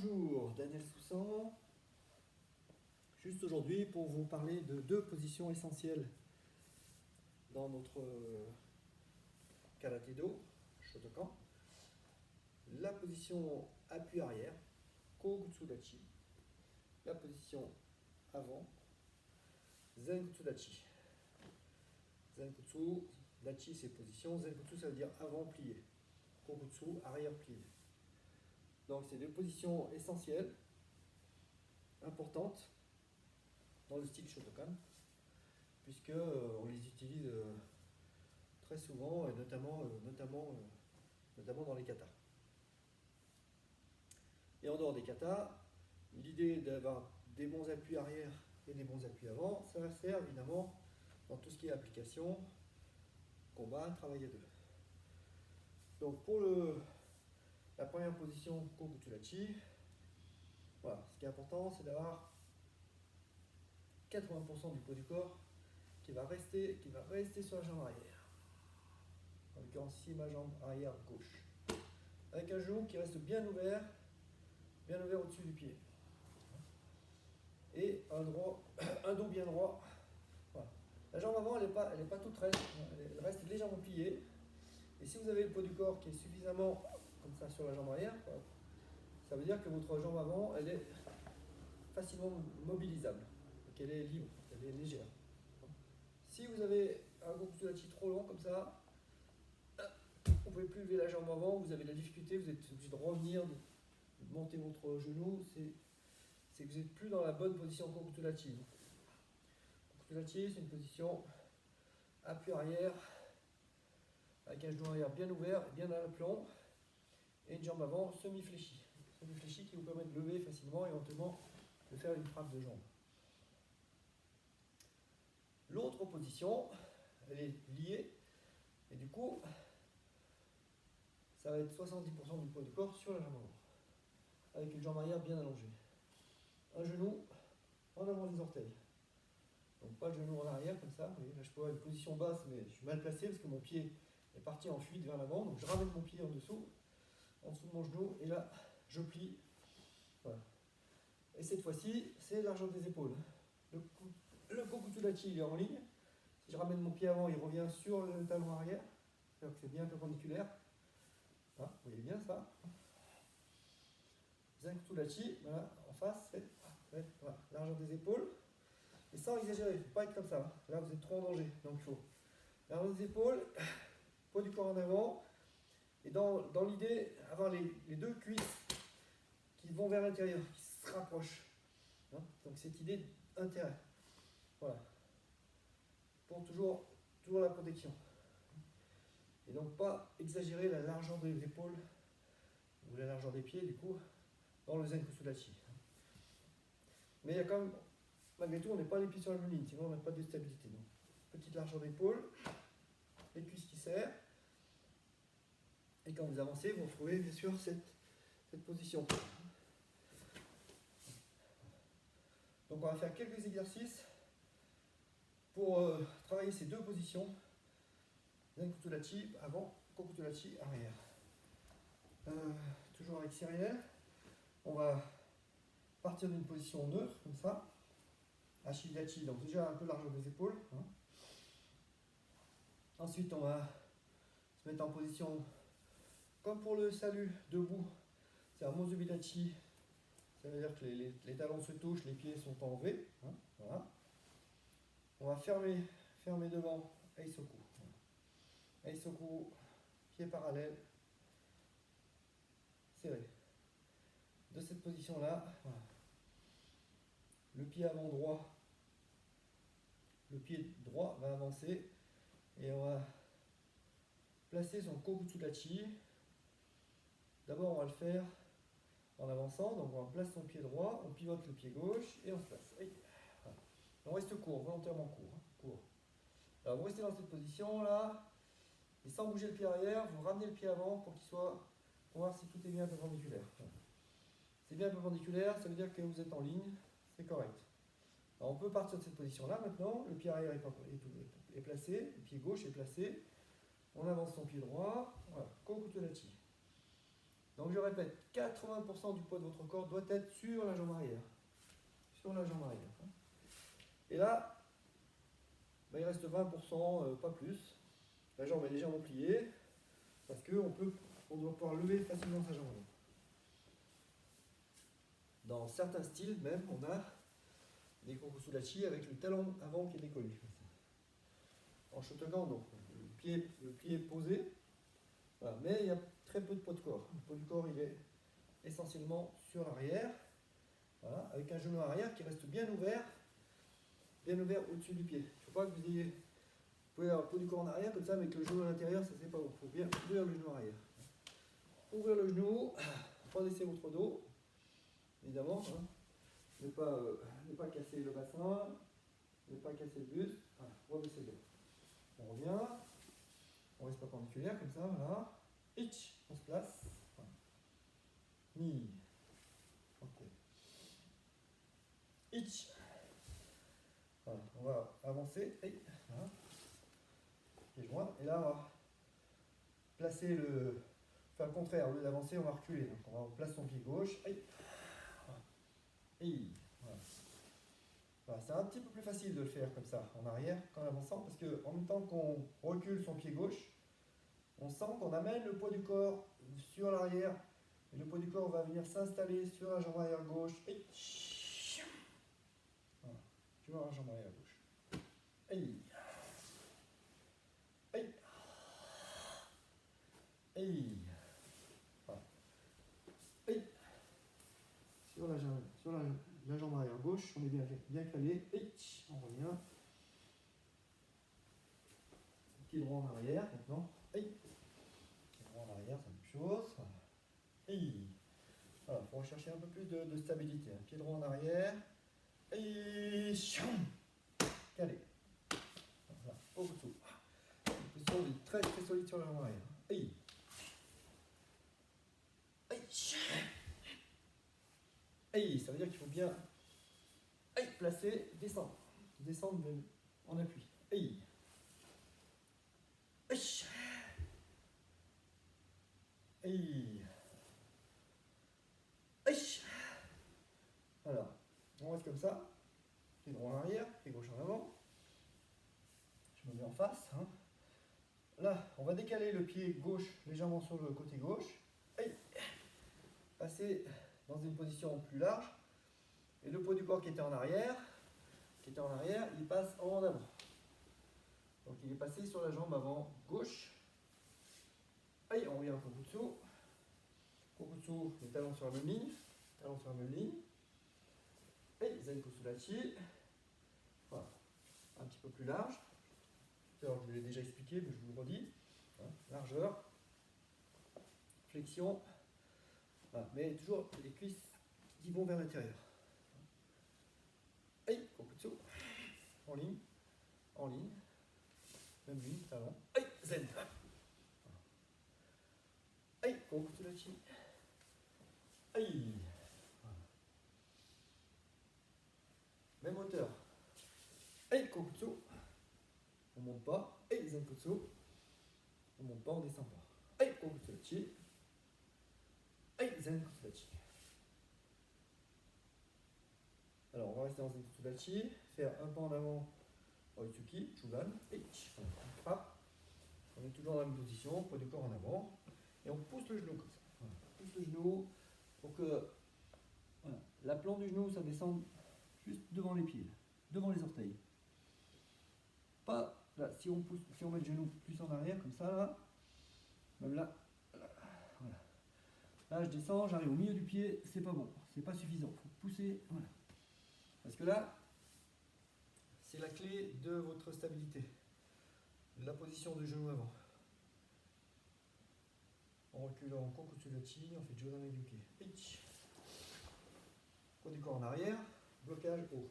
Bonjour, Daniel Soussan. Juste aujourd'hui pour vous parler de deux positions essentielles dans notre karaté-do, Shotokan. La position appui arrière, Kogutsu Dachi. La position avant, Zenkutsu Dachi. Zenkutsu Dachi c'est position, Zenkutsu ça veut dire avant plié, Kogutsu arrière plié. Donc c'est deux positions essentielles, importantes dans le style Shotokan, puisque on les utilise très souvent, et notamment dans les katas. Et en dehors des katas, l'idée d'avoir des bons appuis arrière et des bons appuis avant, ça sert évidemment dans tout ce qui est application, combat, travail à deux. Donc pour la première position, Kogutsu Dachi, voilà, ce qui est important, c'est d'avoir 80% du poids du corps qui va rester sur la jambe arrière. En l'occurrence ici, ma jambe arrière gauche. Avec un genou qui reste bien ouvert au-dessus du pied. Et un dos bien droit. Voilà. La jambe avant, elle n'est pas toute raide, elle reste légèrement pliée. Et si vous avez le poids du corps qui est suffisamment comme ça sur la jambe arrière, ça veut dire que votre jambe avant, elle est facilement mobilisable, qu'elle est libre, elle est légère. Si vous avez un Kogutsu Dachi trop long comme ça, vous ne pouvez plus lever la jambe avant, vous avez de la difficulté, vous êtes obligé de revenir, de monter votre genou, c'est que vous n'êtes plus dans la bonne position Kogutsu Dachi. Kogutsu Dachi, c'est une position appui arrière, avec un genou arrière bien ouvert, bien à l'aplomb, et une jambe avant semi-fléchie. Semi-fléchie qui vous permet de lever facilement et éventuellement de faire une frappe de jambe. L'autre position, elle est liée, et du coup, ça va être 70% du poids du corps sur la jambe avant, avec une jambe arrière bien allongée. Un genou en avant des orteils. Donc pas le genou en arrière comme ça. Vous voyez, là je peux avoir une position basse, mais je suis mal placé parce que mon pied est parti en fuite vers l'avant. Donc je ramène mon pied en dessous de mon genou, et là je plie. Voilà. Et cette fois-ci, c'est largeur des épaules. Le Kogutsu Dachi il est en ligne. Si je ramène mon pied avant, il revient sur le talon arrière. C'est-à-dire que c'est bien perpendiculaire. Voilà, vous voyez bien ça. Zenkutsu Dachi, voilà, en face, c'est voilà, largeur des épaules. Et sans exagérer, il ne faut pas être comme ça. Là, vous êtes trop en danger. Donc, il faut largeur des épaules, poids du corps en avant. Et dans l'idée, avoir les deux cuisses qui vont vers l'intérieur, qui se rapprochent. Hein, donc, cette idée d'intérêt. Voilà. Pour toujours la protection. Et donc, pas exagérer la largeur des épaules ou la largeur des pieds, du coup, dans le Zenkutsu Dachi. Mais il y a quand même, malgré tout, on n'est pas les pieds sur la même ligne, sinon on n'a pas de stabilité. Donc, petite largeur d'épaule, les cuisses qui serrent. Et quand vous avancez, vous retrouvez bien sûr cette position. Donc on va faire quelques exercices pour travailler ces deux positions. Zenkutsu Dachi avant, Kogutsu Dachi arrière. Toujours avec Cyrielle, on va partir d'une position neutre, comme ça. Hachi Dachi, donc déjà un peu largeur des épaules. Hein. Ensuite, on va se mettre en position, comme pour le salut, debout. C'est un Mozubi Dachi. Ça veut dire que les talons se touchent, les pieds sont en V. Hein, voilà. On va fermer devant Eisoku. Eisoku, pied parallèle, serré. De cette position-là, voilà. Le pied avant droit, le pied droit va avancer et on va placer son Kogutsu Dachi. D'abord, on va le faire en avançant, donc on place son pied droit, on pivote le pied gauche et on se place. Voilà. On reste court, volontairement court. Court. Alors vous restez dans cette position là, et sans bouger le pied arrière, vous ramenez le pied avant pour qu'il soit, pour voir si tout est bien perpendiculaire. C'est bien perpendiculaire, ça veut dire que vous êtes en ligne, c'est correct. Alors on peut partir de cette position là maintenant, le pied arrière est placé, le pied gauche est placé, on avance son pied droit, voilà, Kogutsu Dachi. Donc je répète, 80% du poids de votre corps doit être sur la jambe arrière. Sur la jambe arrière. Et là, ben, il reste 20%, pas plus. La jambe est légèrement pliée, parce qu'on doit pouvoir lever facilement sa jambe avant. Dans certains styles même, on a des Kokusulachi avec le talon avant qui est décollé. En Shotokan, donc, le pied est posé, voilà. Mais il y a très peu de poids de corps. Le poids du corps, il est essentiellement sur l'arrière, voilà, avec un genou arrière qui reste bien ouvert au-dessus du pied. Il ne faut pas que vous pouvez avoir le poids du corps en arrière comme ça, avec le genou à l'intérieur, ça c'est pas bon. Il faut bien ouvrir le genou arrière. Ouvrir le genou, redresser votre dos, évidemment. Hein. Ne pas casser le bassin, ne pas casser le buste. Voilà, redresser le dos. On revient, on reste perpendiculaire comme ça, voilà. Ich, on se place. Voilà. Ni. Ok. Ich. Voilà, on va avancer. Et, voilà. Pied joint. Et là, on va placer faire le contraire. Au lieu d'avancer, on va reculer. Donc, on place son pied gauche. Et, voilà. Voilà, c'est un petit peu plus facile de le faire comme ça, en arrière, qu'en avançant, parce qu'en même temps qu'on recule son pied gauche, on sent qu'on amène le poids du corps sur l'arrière, et le poids du corps va venir s'installer sur la jambe arrière gauche, et voilà, sur la jambe arrière gauche. Et voilà. Et sur la jambe arrière gauche, on est bien calé, et on revient. Pied droit en arrière maintenant. Pied droit en arrière, c'est la même chose. Voilà, il faut rechercher un peu plus de stabilité. Pied droit en arrière. Et calé. Voilà, au dessous. Une position très très solide sur la jambe arrière. Ça veut dire qu'il faut bien placer, descendre. Descendre même en appui. Alors, on reste comme ça. Pied droit en arrière, pied gauche en avant. Je me mets en face. Hein. Là, on va décaler le pied gauche légèrement sur le côté gauche. Passer dans une position plus large. Et le poids du corps qui était en arrière, il passe en avant. Donc il est passé sur la jambe avant gauche. On revient au kokutsu. Kokutsu, les talons sur la même ligne. Talons sur la même ligne. Zenkusulachi. Voilà. Un petit peu plus large. Alors, je vous l'ai déjà expliqué, mais je vous le redis. Largeur. Flexion. Voilà. Mais toujours les cuisses qui vont vers l'intérieur. Kokutsu. En ligne. En ligne. Même ligne, talon. Zen. Kokutsu-lachi. Même hauteur. Kokutsu. On ne monte pas. Zenkutsu. On ne monte pas, on ne descend pas. Kokutsu-lachi. Zenkutsu-lachi. Alors, on va rester dans Zenkutsu-lachi. Faire un pas en avant. Oitsuki, Chugan. On frappe. On est toujours dans la même position. Poids du corps en avant. Et on pousse le genou comme ça. Voilà. On pousse le genou pour que voilà, la plante du genou, ça descende juste devant les pieds, devant les orteils. Pas là, si on met le genou plus en arrière, comme ça, là, même là, voilà. Là, je descends, j'arrive au milieu du pied, c'est pas bon, c'est pas suffisant. Il faut pousser, voilà. Parce que là, c'est la clé de votre stabilité. La position du genou avant. On recule en Kokutsu-lachi, on fait Jodan Yuki. Poids du corps en arrière, blocage haut.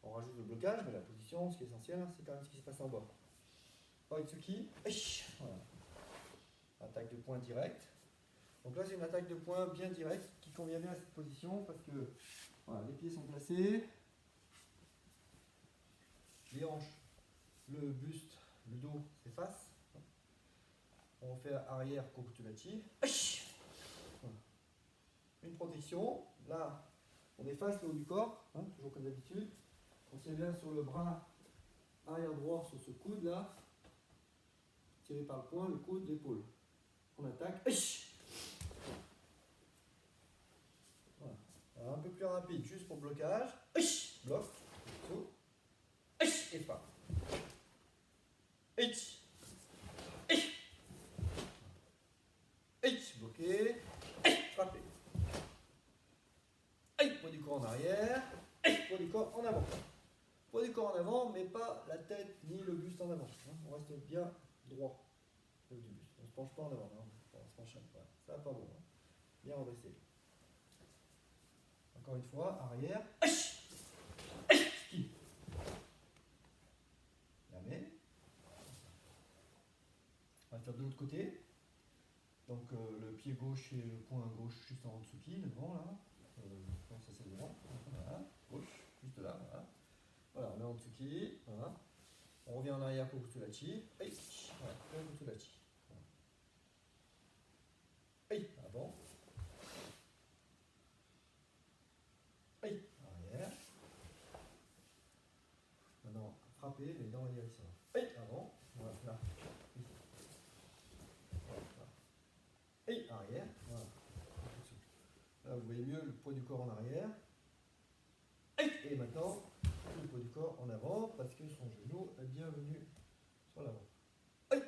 On rajoute le blocage, mais la position, ce qui est essentiel, c'est quand même ce qui se passe en bas. Oitsuki, voilà. Attaque de poing direct. Donc là, c'est une attaque de poing bien directe qui convient bien à cette position parce que voilà, les pieds sont placés, les hanches, le buste, le dos s'efface. On fait arrière Kokutsu-lachi. une protection. Là, on efface le haut du corps, hein, toujours comme d'habitude. On tient bien sur le bras arrière droit, sur ce coude là. Tiré par le poing, le coude, l'épaule. On attaque. Voilà. Alors, un peu plus rapide, juste pour blocage. Bloc. Saut. Et frappe. Bloqué. Frappé. Poids du corps en arrière. Poids du corps en avant. Poids du corps en avant, mais pas la tête ni le buste en avant. On reste bien droit avec du buste. On ne se penche pas en avant. On se penche pas. Ça va pas bon. Bien redressé. Encore une fois, arrière. Ski. La main. On va faire de l'autre côté. Donc le pied gauche et le poing gauche juste en Otsuki, devant là. Ça c'est devant. Voilà. Gauche, juste là. Voilà. Voilà, on est en Otsuki. Voilà. On revient en arrière pour Kutulachi. Voilà, Kutulachi. Avant. Arrière. Maintenant, frapper, mais dans la direction. Avant. Voilà, là. Arrière. Voilà. Là, vous voyez mieux le poids du corps en arrière. Et maintenant, le poids du corps en avant, parce que son genou est bien venu sur l'avant. Voilà.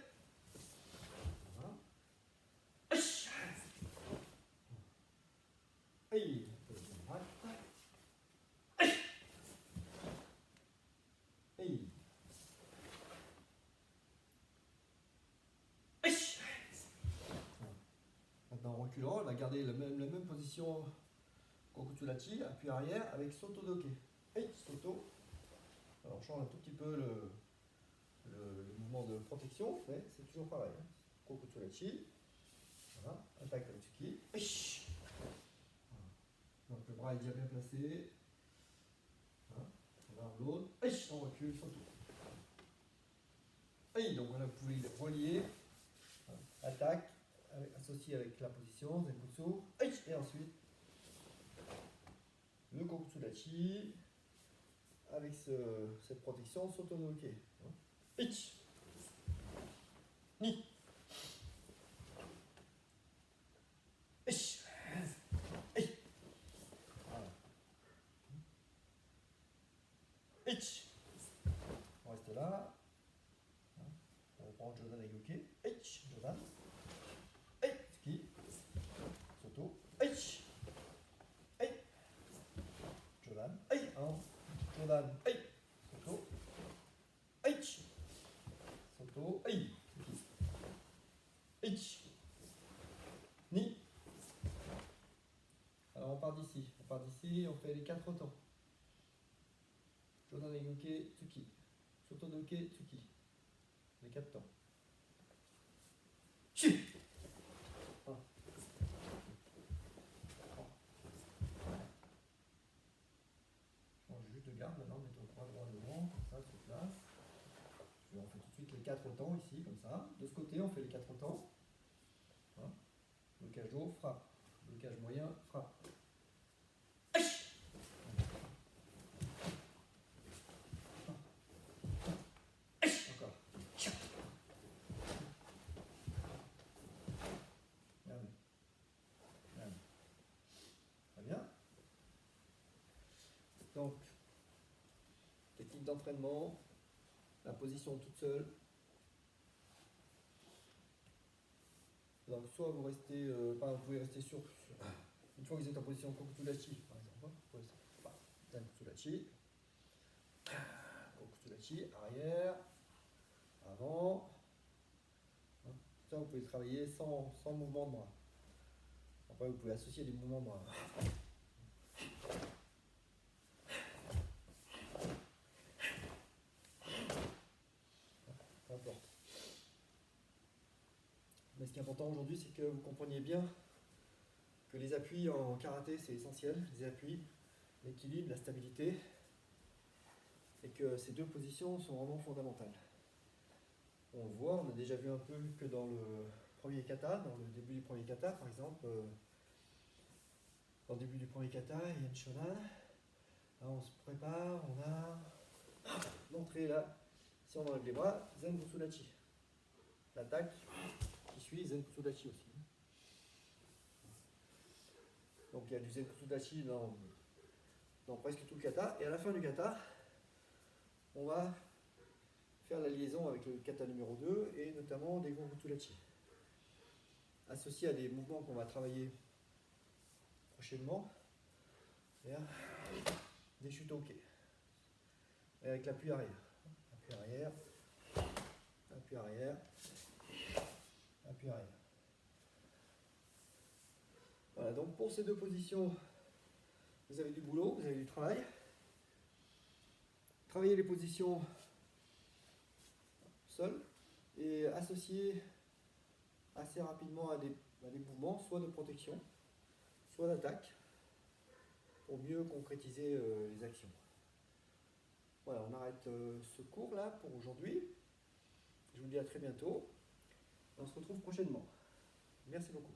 Maintenant, en reculant, on va garder la même position Kokutulachi, appui arrière avec Soto Doke. Soto. Alors, on change un tout petit peu le mouvement de protection, mais c'est toujours pareil. Kokutulachi. Voilà, attaque Otsuki. Donc le bras est déjà bien placé. Voilà. On va l'autre. On recule, Soto. Donc voilà, vous pouvez les relier. Voilà. Attaque, associé avec la position, Zenkutsu. Et ensuite, le Kokutulachi avec cette protection Sotonoke. Ni. On reste là. On reprend Jodan et Yuke. Jodan. Ski. Soto. Jodan. Jodan. Soto. Soto. Ni. Alors on part d'ici. On fait les 4 temps. Jodan et Yuke, Tsuki. Soto Doke, Tsuki. Les 4 temps. Juste de garde maintenant, mettez au bras droit devant, comme ça, sur place. Puis on fait tout de suite les 4 temps ici, comme ça. De ce côté, on fait les 4 temps. Voilà. Blocage haut, frappe. Blocage moyen, frappe. Encore. Très bien. Donc, technique d'entraînement, la position toute seule. Donc, soit vous restez, vous pouvez rester sur une fois que vous êtes en position Kokutulachi, par exemple. Kokutulachi. Kokutulachi, arrière, avant. Ça, vous pouvez travailler sans mouvement de bras. Après, vous pouvez associer des mouvements de bras. Peu importe. Mais ce qui est important aujourd'hui, c'est que vous compreniez bien que les appuis en karaté, c'est essentiel. Les appuis, l'équilibre, la stabilité. Et que ces deux positions sont vraiment fondamentales. On le voit, on a déjà vu un peu que dans le premier kata, dans le début du premier kata, par exemple, Au début du premier kata, il y a une shonan. Là, on se prépare, on a l'entrée là. Si on enlève les bras, Zen Butsudachi. L'attaque qui suit Zen Butsudachi aussi. Donc il y a du Zen Butsudachi dans presque tout le kata. Et à la fin du kata, on va faire la liaison avec le kata numéro 2 et notamment des Gon Butsudachi. Associé à des mouvements qu'on va travailler prochainement, c'est-à-dire des Shutoke. Et avec l'appui arrière. Appui arrière, appui arrière, appui arrière. Voilà, donc pour ces deux positions, vous avez du boulot, vous avez du travail. Travaillez les positions seules et associez assez rapidement à des mouvements, soit de protection, soit d'attaque, pour mieux concrétiser les actions. Voilà, on arrête ce cours là pour aujourd'hui. Je vous dis à très bientôt. On se retrouve prochainement. Merci beaucoup.